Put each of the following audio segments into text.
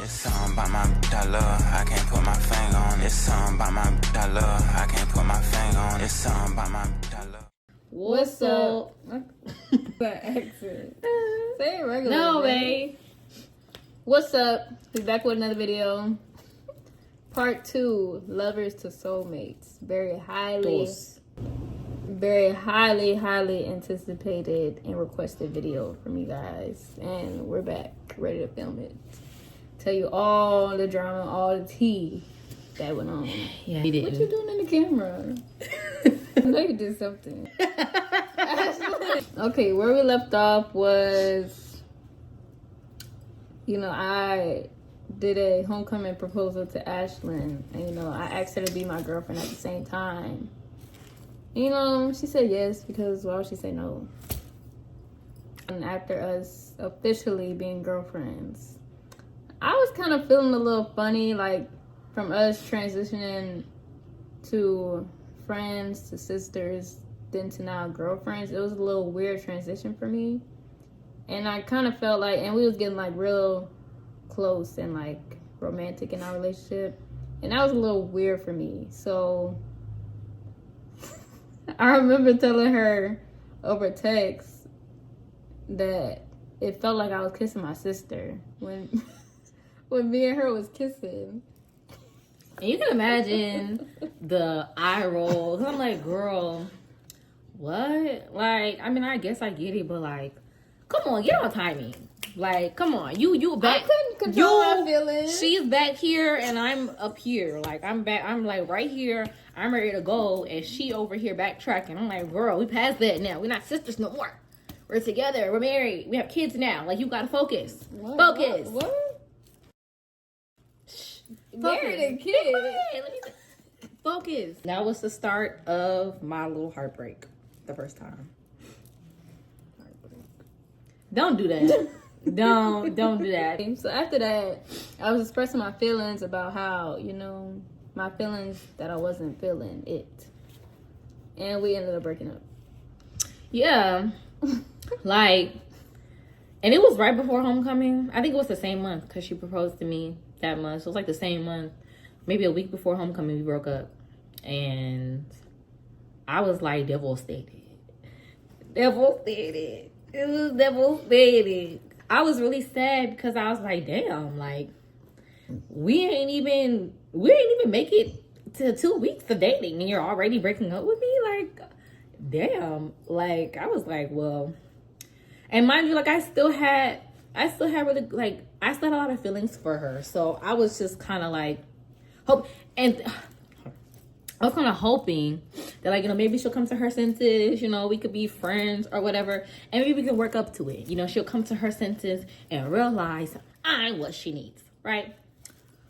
It's something about my I love, I can't put my finger on. It's something about my I love, I can't put my finger on. It's something about my I love. What's up? That accent. Say it regular. No, babe. What's up? We're back with another video. Part 2, Lovers to Soulmates. Very highly anticipated and requested video from you guys. And we're back, ready to film it. Tell you all the drama, all the tea that went on. Yeah, he did. What you doing in the camera? I know you did something. Okay, where we left off was, I did a homecoming proposal to Ashlyn. And, I asked her to be my girlfriend at the same time. She said yes because why would she say no? And after us officially being girlfriends, I was kind of feeling a little funny, like from us transitioning to friends to sisters, then to now girlfriends. It was a little weird transition for me. And I kind of felt like, and we was getting like real close and like romantic in our relationship. And that was a little weird for me. So I remember telling her over text that it felt like I was kissing my sister when me and her was kissing. And you can imagine the eye roll. I'm like, girl, what? Like, I mean, I guess I get it, but like, come on, get on timing. Like, come on, you back. I couldn't control my feelings. She's back here and I'm up here. Like, I'm back. I'm like right here. I'm ready to go, and she over here backtracking. I'm like, girl, we passed that now. We're not sisters no more. We're together. We're married. We have kids now. Like, you gotta focus. Focus. What? Married and kids. Focus. That was the start of my little heartbreak. The first time. Don't do that. Don't do that. So after that, I was expressing my feelings about how, my feelings that I wasn't feeling it. And we ended up breaking up. Yeah. Like, and it was right before homecoming. I think it was the same month because she proposed to me that month. So it was like the same month. Maybe a week before homecoming, we broke up. And I was like devastated. It was devastating. I was really sad because I was like, damn, like, we ain't even make it to 2 weeks of dating and you're already breaking up with me? Like, damn. Like, I was like, well, and mind you, like, I still had a lot of feelings for her. So I was just kind of like, I was kind of hoping that, like, maybe she'll come to her senses, we could be friends or whatever, and maybe we can work up to it. She'll come to her senses and realize I'm what she needs, right?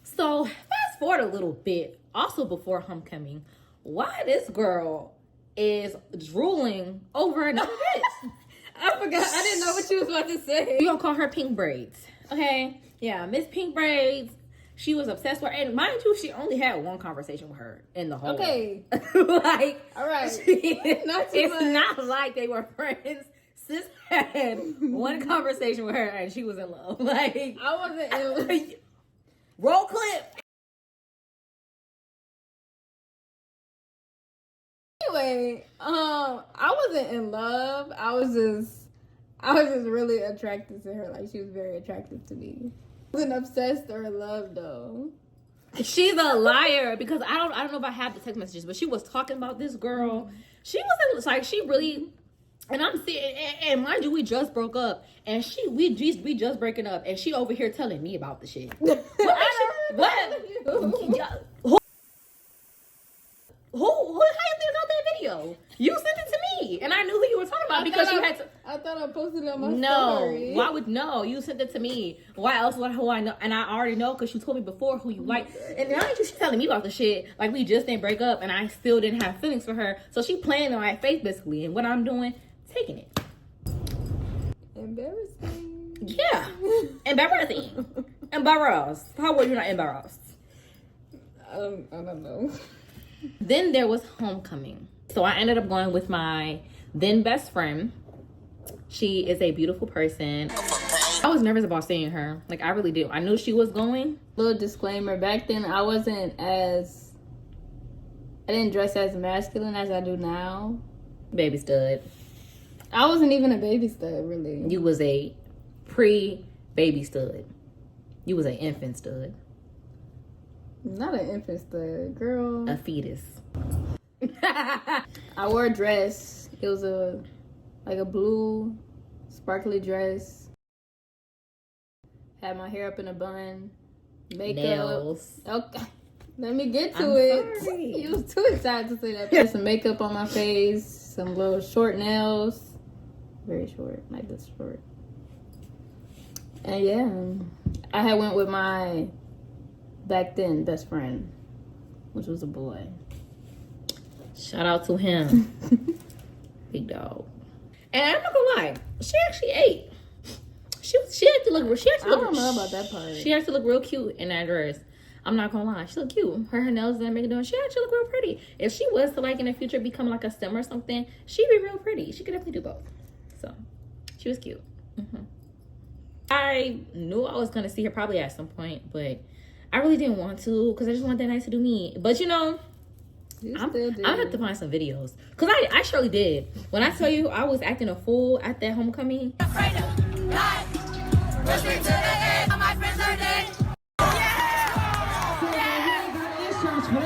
So fast forward a little bit, also before homecoming, why this girl is drooling over another bitch. I forgot. I didn't know what you was about to say. We gonna call her Pink Braids, okay? Yeah, Miss Pink Braids. She was obsessed with her. And mind you, she only had one conversation with her in the whole. Okay. Like, all right. It's not like they were friends. Sis had one conversation with her and she was in love. Like, I wasn't in roll clip. Anyway, I wasn't in love. I was just really attracted to her. Like, she was very attractive to me. I wasn't obsessed or in love though. She's a liar because I don't know if I have the text messages, but she was talking about this girl. She wasn't like, she really, and I'm seeing, and mind you, we just broke up, and we just breaking up, and she over here telling me about the shit. What? Who? How you think about that video? You sent it to me, and I knew who you were talking about because you had to. I thought I posted it on my story. Why would no? You sent it to me. Why else would who I know? And I already know because you told me before who you like. And now she's telling me about the shit. Like, we just didn't break up, and I still didn't have feelings for her. So she playing in my face basically, and what I'm doing, taking it. Embarrassing. Yeah, embarrassing. Embarrassed. How were you not embarrassed? I don't know. Then there was homecoming. So I ended up going with my then best friend. She is a beautiful person. I was nervous about seeing her. Like, I really did. I knew she was going. Little disclaimer, back then I didn't dress as masculine as I do now. Baby stud. I wasn't even a baby stud, really. You was a pre-baby stud. You was an infant stud. Not an infant stud, girl. A fetus. I wore a dress. It was a blue, sparkly dress. Had my hair up in a bun. Makeup. Nails. Okay. Let me get to it. Sorry. You was too excited to say that. Had some makeup on my face. Some little short nails. Very short. Like this short. And yeah. I had went with my back then best friend, which was a boy. Shout out to him. Big dog. And I'm not gonna lie, she actually ate. She had to look. I don't know about that part. She had to look real cute in that dress. I'm not gonna lie, she looked cute. Her nails and makeup doing. She actually looked real pretty. If she was to like in the future become like a STEM or something, she'd be real pretty. She could definitely do both. So she was cute. I knew I was gonna see her probably at some point, but I really didn't want to because I just wanted that night to do me. But you know. I'm gonna have to find some videos because I surely did. When I tell you I was acting a fool at that homecoming.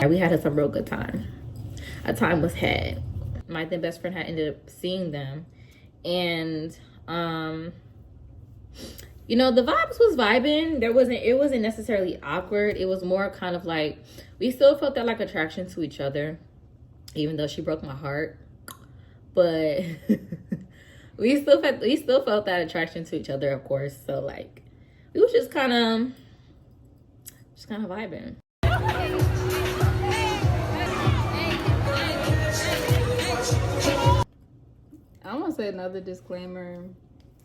We had some real good time. A time was had. My then best friend had ended up seeing them, and you know, the vibes was vibing. It wasn't necessarily awkward. It was more kind of like we still felt that like attraction to each other, even though she broke my heart. But we still felt that attraction to each other, of course. So like we was just kind of vibing. I want to say another disclaimer.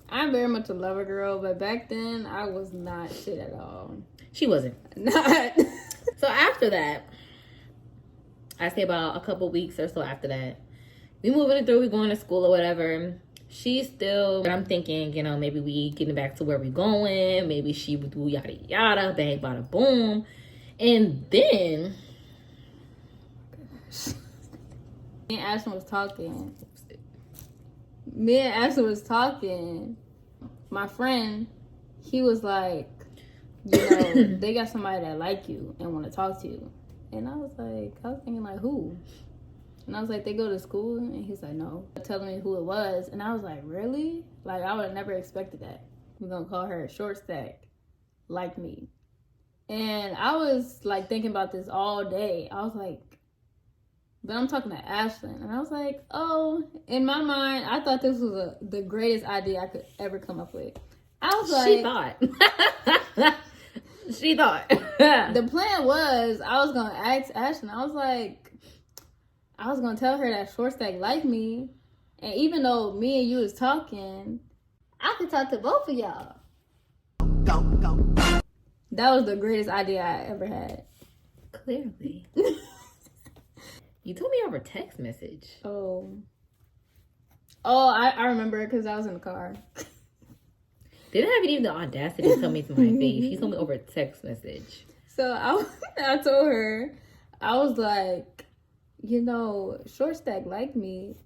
I'm very much a lover girl, but back then I was not shit at all. She wasn't. Not. So after that, I say about a couple weeks or so after that, we moving it through, we going to school or whatever. She's still, I'm thinking, you know, maybe we getting back to where we going. Maybe she would do yada yada, bang, bada, boom. And then me and Ashton was talking. My friend, he was like, you know, they got somebody that like you and want to talk to you. And I was thinking like, who? And I was like, they go to school? And he's like, no. Telling me who it was. And I was like, really? Like, I would have never expected that. We're going to call her Short Stack, like me. And I was like thinking about this all day. I was like, but I'm talking to Ashlyn. And I was like, oh, in my mind, I thought this was the greatest idea I could ever come up with. I was like, she thought. The plan was I was going to ask Ashlyn. I was going to tell her that Short Stack liked me. And even though me and you was talking, I could talk to both of y'all. That was the greatest idea I ever had. Clearly. You told me over text message. Oh, I remember because I was in the car. Didn't have even the audacity to tell me to my face. She told me over text message. So I told her, I was like, you know, Short Stack liked me.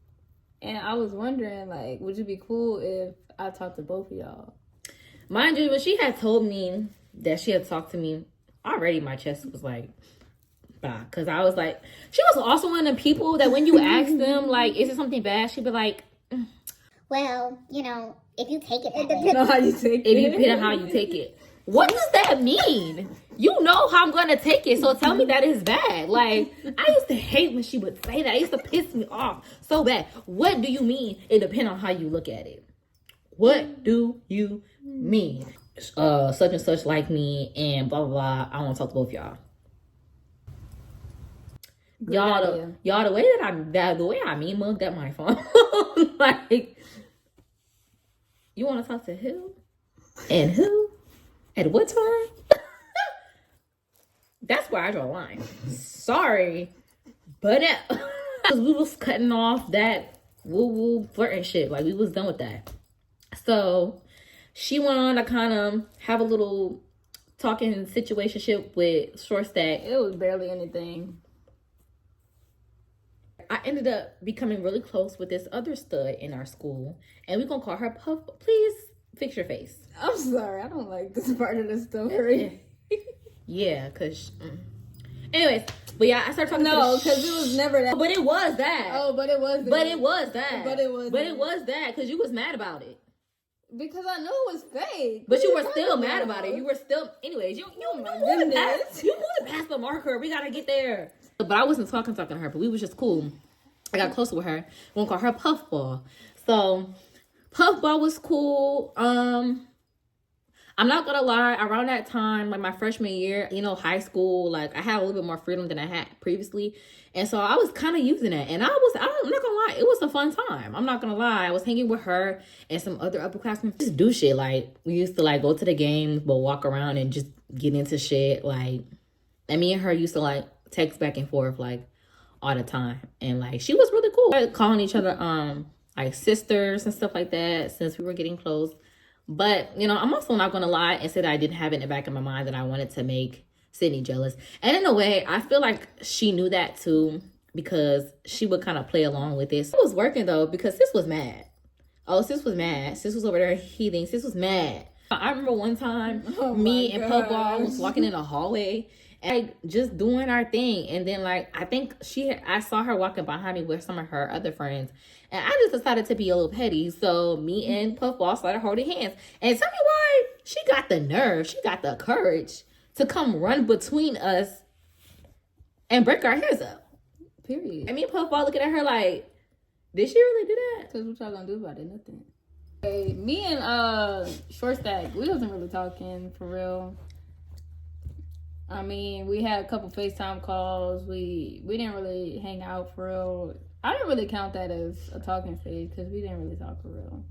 And I was wondering, like, would you be cool if I talked to both of y'all? Mind you, when she had told me that she had talked to me, already my chest was like, bah. Because I was like, she was also one of the people that when you ask them, like, is it something bad? She'd be like, well, you know, if you take it, It depends on how you take it. It depends on how you take it. What does that mean? You know how I'm going to take it, so tell me that is bad. Like, I used to hate when she would say that. It used to piss me off so bad. What do you mean it depends on how you look at it? What do you mean? Such and such like me and blah, blah, blah. I want to talk to both y'all. The way I mean mugged up my phone. Like, you want to talk to who? And who? At what time? That's where I draw a line. Sorry, but we was cutting off that woo-woo flirting shit. Like, we was done with that. So she went on to kind of have a little talking situationship with Short Stack. It was barely anything. I ended up becoming really close with this other stud in our school, and we're gonna call her Puff. Please fix your face. I'm sorry, I don't like this part of the story. Yeah, cause. Anyways, but yeah, I started talking. No, because it was never that. But it was that. Oh, but it wasn't. But it was that. But it was. But it was that because you was mad about it. Because I knew it was fake. But you were still mad about it. You were still, anyways. You moved past the marker. We gotta get there. But I wasn't talking to her. But we was just cool. I got closer with her. We're gonna call her Puffball. So Puffball was cool. I'm not gonna lie, around that time, like my freshman year, you know, high school, like I had a little bit more freedom than I had previously. And so I was kind of using it. And I'm not gonna lie, it was a fun time. I'm not gonna lie. I was hanging with her and some other upperclassmen. Just do shit. Like, we used to like go to the games, but walk around and just get into shit. Like, and me and her used to like text back and forth like all the time. And like, she was really cool. Calling each other like sisters and stuff like that since we were getting close. But, you know, I'm also not going to lie and say that I didn't have it in the back of my mind that I wanted to make Sydney jealous. And in a way, I feel like she knew that too, because she would kind of play along with this. It was working though, because Sis was mad. Oh, Sis was mad. Sis was over there heathing. Sis was mad. I remember one time me and Puffball was walking in a hallway and like, just doing our thing. And then like, I saw her walking behind me with some of her other friends. And I just decided to be a little petty. So me and Puffball started holding hands. And tell me why she got the nerve, she got the courage to come run between us and break our hairs up. Period. And me and Puffball looking at her like, did she really do that? Because what y'all gonna do about it? Nothing. Hey, me and Short Stack, we wasn't really talking for real. I mean, we had a couple FaceTime calls. We didn't really hang out for real. I didn't really count that as a talking phase because we didn't really talk for real.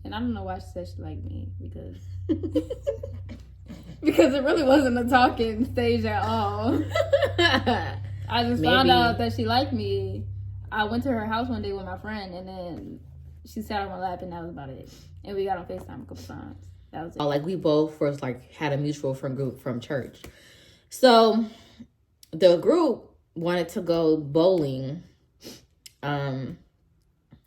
And I don't know why she said she liked me because because it really wasn't a talking stage at all. I just found out that she liked me. I went to her house one day with my friend and then she sat on my lap and that was about it. And we got on FaceTime a couple times. That was it. Like we both first like had a mutual friend group from church. So the group wanted to go bowling.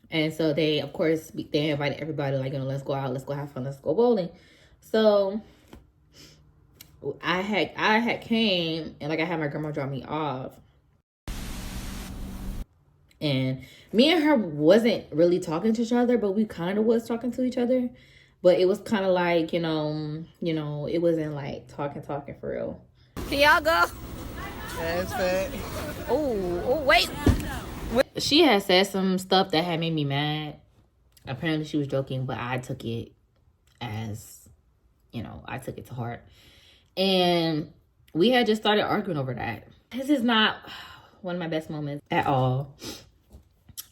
And so they, of course, they invited everybody, like, you know, let's go out, let's go have fun, let's go bowling. So I had came and like I had my grandma drop me off. And me and her wasn't really talking to each other, but we kind of was talking to each other. But it was kind of like, you know, it wasn't like talking for real. Can y'all go? That's fat. Oh, wait. She had said some stuff that had made me mad. Apparently she was joking, but I took it as, you know, I took it to heart. And we had just started arguing over that. This is not one of my best moments at all.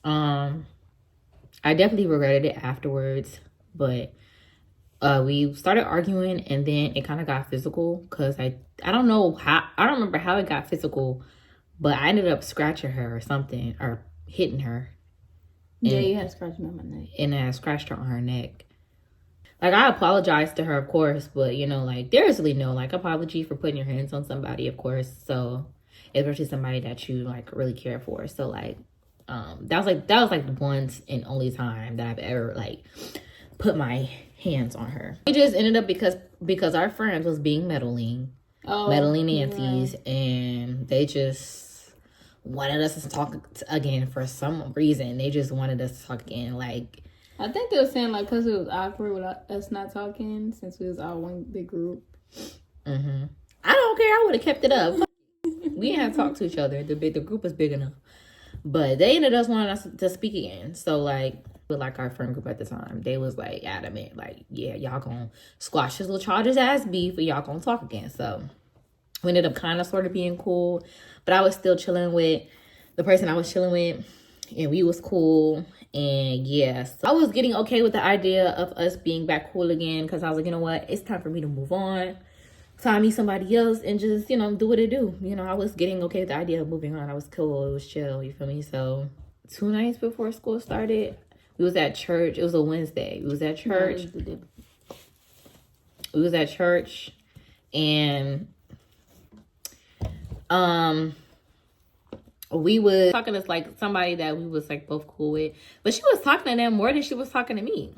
I definitely regretted it afterwards, but we started arguing and then it kind of got physical because I don't remember how it got physical, but I ended up scratching her or something or hitting her. Yeah, you had scratched me on my neck. And I scratched her on her neck. Like, I apologized to her, of course, but, you know, like, there's really no, like, apology for putting your hands on somebody, of course. So, especially somebody that you, like, really care for. So, like, that was the once and only time that I've ever, like, put my hands on her. It just ended up because our friends was being meddling Nancy's, yeah. And they just wanted us to talk again for some reason. They just wanted us to talk again, like, I think they were saying, like, because it was awkward with us not talking since we was all one big group. Mm-hmm. I don't care. I would have kept it up. We didn't have to talk to each other. The group was big enough. But they ended up wanting us to speak again. So, like, with, like, our friend group at the time, they was, like, adamant. Like, yeah, y'all gonna squash this little childish ass beef and y'all gonna talk again. So, we ended up kind of sort of being cool. But I was still chilling with the person I was chilling with. And we was cool. And yes, I was getting okay with the idea of us being back cool again because I was like, you know what, it's time for me to move on, find me somebody else and just, you know, do what it do. You know, I was getting okay with the idea of moving on. I was cool, it was chill, you feel me? So 2 nights before school started, we was at church. It was a Wednesday. We was at church. we was at church, and we was talking to like somebody that we was like both cool with, but she was talking to them more than she was talking to me.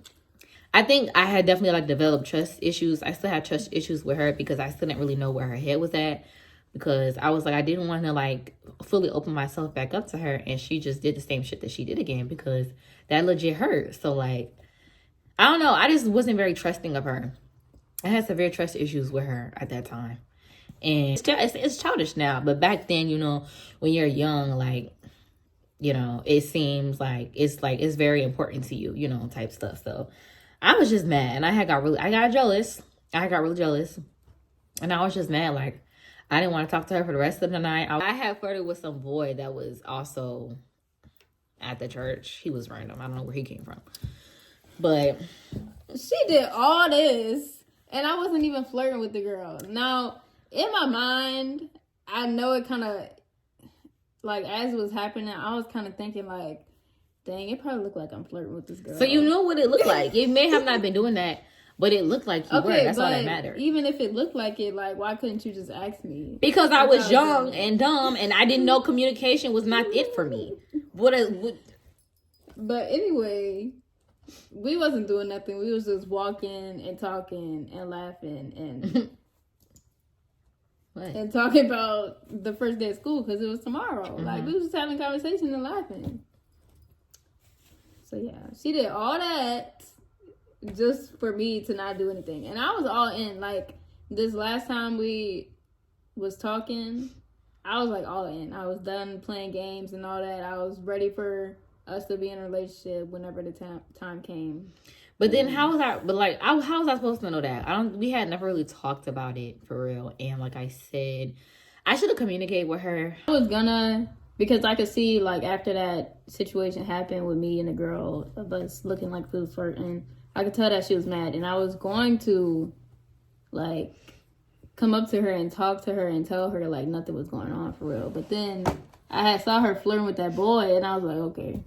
I think I had definitely like developed trust issues. I still had trust issues with her because I still didn't really know where her head was at, because I was like, I didn't want to like fully open myself back up to her, and she just did the same shit that she did again, because that legit hurt. So like, I don't know, I just wasn't very trusting of her. I had severe trust issues with her at that time. And it's childish now, but back then, you know, when you're young, like, you know, it seems like it's very important to you, you know, type stuff. So I was just mad, and I got jealous. I got really jealous, and I was just mad. Like, I didn't want to talk to her for the rest of the night. I had flirted with some boy that was also at the church. He was random. I don't know where he came from, but She did all this, and I wasn't even flirting with the girl. Now, in my mind, I know it kind of, like, as it was happening, I was kind of thinking, like, dang, it probably looked like I'm flirting with this girl. so you know what it looked like. It may have not been doing that, but it looked like you were. That's all that mattered. Even if it looked like it, like, why couldn't you just ask me? Because I was young and dumb, and I didn't know communication was not it for me. But anyway, we wasn't doing nothing. We was just walking and talking and laughing and and talking about the first day of school, because it was tomorrow. Like, we was just having conversation and laughing. So yeah, she did all that just for me to not do anything, and I was all in. Like, this last time we was talking, I was like all in. I was done playing games and all that. I was ready for us to be in a relationship whenever the time came. But then how was I? But like, how was I supposed to know that? We had never really talked about it for real. And like I said, I should have communicated with her. I was gonna, because I could see, like, after that situation happened with me and the girl of us looking like we was flirting, I could tell that she was mad, and I was going to, like, come up to her and talk to her and tell her, like, nothing was going on for real. But then I had saw her flirting with that boy, and I was like, okay,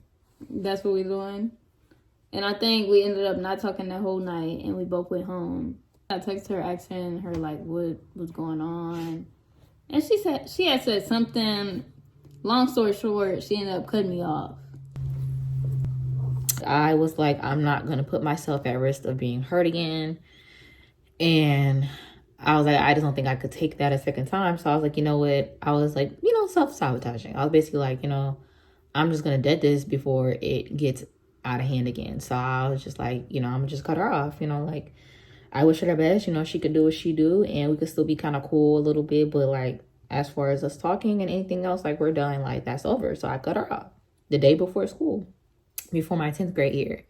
that's what we doing. And I think we ended up not talking that whole night, and we both went home. I texted her asking her, like, what was going on. And she had said something. Long story short, she ended up cutting me off. I was like, I'm not going to put myself at risk of being hurt again. And I was like, I just don't think I could take that a second time. So I was like, you know what? I was like, you know, self-sabotaging. I was basically like, you know, I'm just going to dead this before it gets out of hand again. So I was just like, you know, I'm going to just cut her off. You know, like, I wish her the best. You know, she could do what she do, and we could still be kind of cool a little bit. But like, as far as us talking and anything else, like, we're done. Like, that's over. So I cut her off the day before school, before my 10th grade year.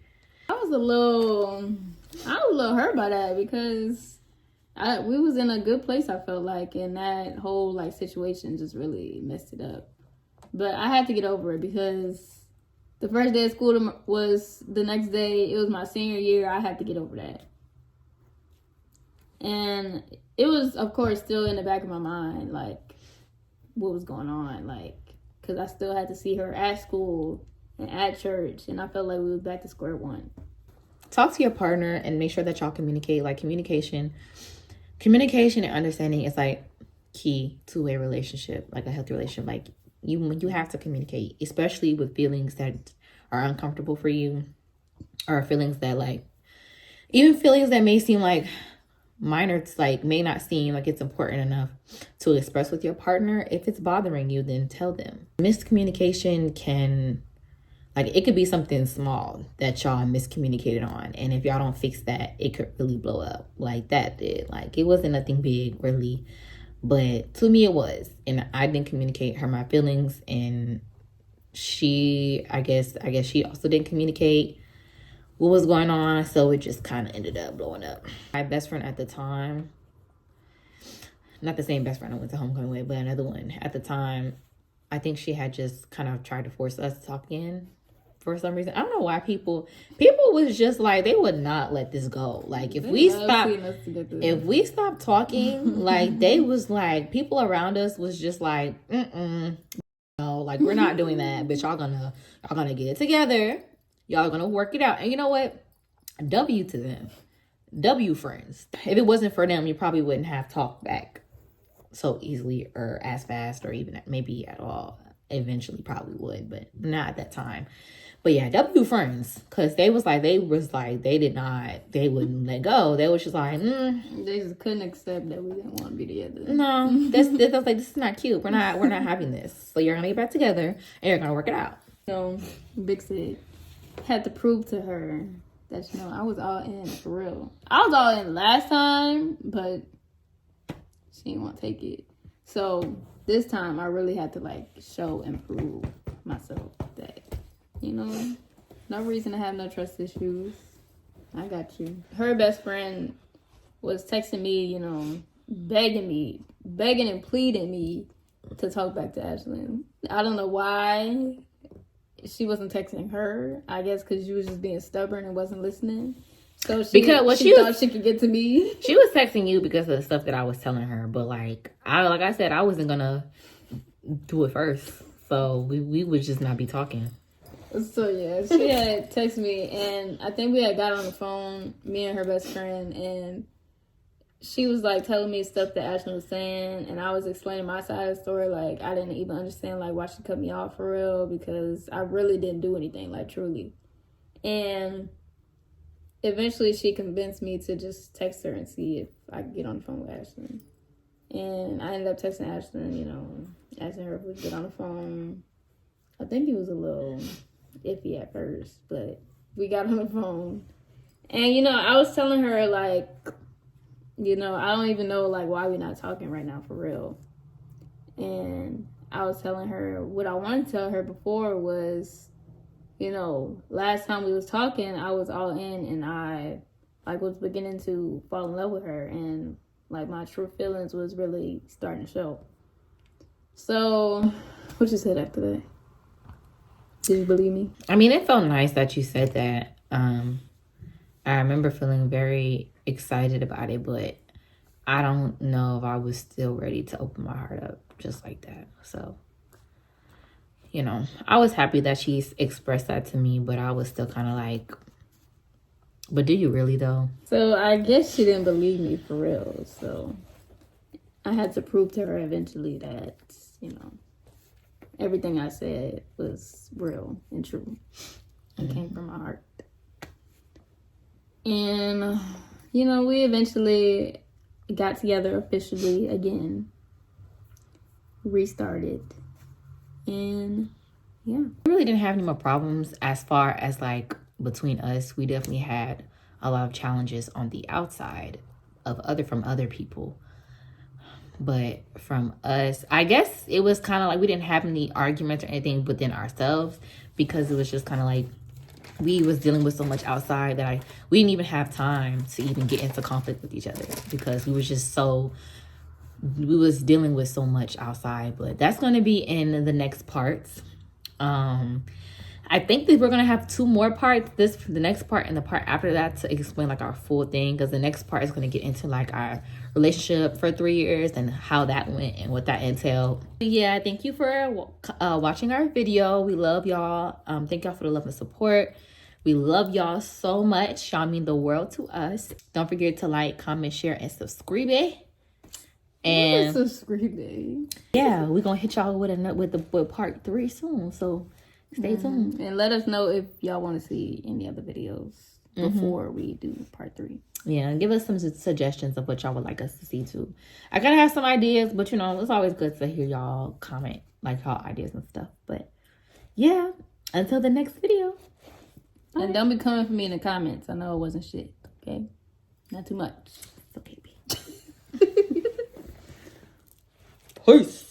I was a little hurt by that, because we was in a good place, I felt like, and that whole, like, situation just really messed it up. But I had to get over it, because the first day of school was the next day. It was my senior year. I had to get over that. And it was, of course, still in the back of my mind, like, what was going on, like, because I still had to see her at school and at church, and I felt like we was back to square one. Talk to your partner and make sure that y'all communicate. Like, communication and understanding is like key to a relationship, like a healthy relationship. Like, you have to communicate, especially with feelings that are uncomfortable for you, or feelings that, like, even feelings that may seem like minor, it's like, may not seem like it's important enough to express with your partner. If it's bothering you, then tell them. Miscommunication can, like, it could be something small that y'all miscommunicated on, and if y'all don't fix that, it could really blow up like that did. Like, it wasn't nothing big really, but to me it was, and I didn't communicate her my feelings, and she, I guess she also didn't communicate what was going on, so it just kind of ended up blowing up. My best friend at the time, not the same best friend I went to homecoming with, but another one at the time, I think she had just kind of tried to force us to talk again for some reason. I don't know why people was just like, they would not let this go. Like, if we stopped talking, like, they was like, people around us was just like, no, like, we're not doing that, bitch. Y'all gonna get it together. Y'all gonna work it out. And you know what? W to them. W friends. If it wasn't for them, you probably wouldn't have talked back so easily or as fast or even maybe at all. Eventually probably would, but not at that time. But yeah, W friends, because they wouldn't let go. They was just like, They just couldn't accept that we didn't want to be together. no, this is not cute. We're not having this. So you're gonna get back together and you're gonna work it out. Big Sid had to prove to her that, I was all in for real. I was all in last time, but she didn't want to take it. So this time I really had to show and prove myself that, no reason to have no trust issues. I got you. Her best friend was texting me, begging and pleading me to talk back to Ashlyn. I don't know why she wasn't texting her. I guess because she was just being stubborn and wasn't listening. So she thought she could get to me. She was texting you because of the stuff that I was telling her. But like I said, I wasn't gonna do it first. So we would just not be talking. So yeah, she had texted me, and I think we had got on the phone, me and her best friend, and she was telling me stuff that Ashlyn was saying, and I was explaining my side of the story. I didn't even understand why she cut me off for real, because I really didn't do anything, truly. And eventually she convinced me to just text her and see if I could get on the phone with Ashlyn. And I ended up texting Ashlyn, asking her if we could get on the phone. I think he was a little iffy at first, but we got on the phone. And, I was telling her, I don't even know, why we're not talking right now for real. And I was telling her what I wanted to tell her before was, last time we was talking, I was all in, and I, was beginning to fall in love with her. And, my true feelings was really starting to show. So, what you said after that? Did you believe me? I mean, it felt nice that you said that. I remember feeling very excited about it, but I don't know if I was still ready to open my heart up just like that. So, I was happy that she expressed that to me, but I was still kind of but do you really though? So I guess she didn't believe me for real. So I had to prove to her eventually that, everything I said was real and true. It came from my heart. And, we eventually got together officially again. Restarted. And, yeah. We really didn't have any more problems as far as, between us. We definitely had a lot of challenges on the outside from other people. But from us, I guess it was kind of we didn't have any arguments or anything within ourselves, because it was just kind of we was dealing with so much outside that we didn't even have time to even get into conflict with each other, because we was dealing with so much outside. But that's going to be in the next parts. I think that we're going to have 2 more parts, the next part and the part after that, to explain our full thing, because the next part is going to get into our relationship for 3 years and how that went and what that entailed. Yeah, thank you for watching our video. We love y'all. Thank y'all for the love and support. We love y'all so much. Y'all mean the world to us. Don't forget to comment, share, and subscribe. And subscribe. Yeah, we're gonna hit y'all with part 3 soon. So stay tuned. And let us know if y'all want to see any other videos before we do part 3. Yeah, give us some suggestions of what y'all would like us to see too. I gotta have some ideas, but it's always good to hear y'all comment y'all ideas and stuff. But yeah, until the next video. And don't be coming for me in the comments. I know it wasn't shit. Okay, not too much. Okay, bitch. Peace.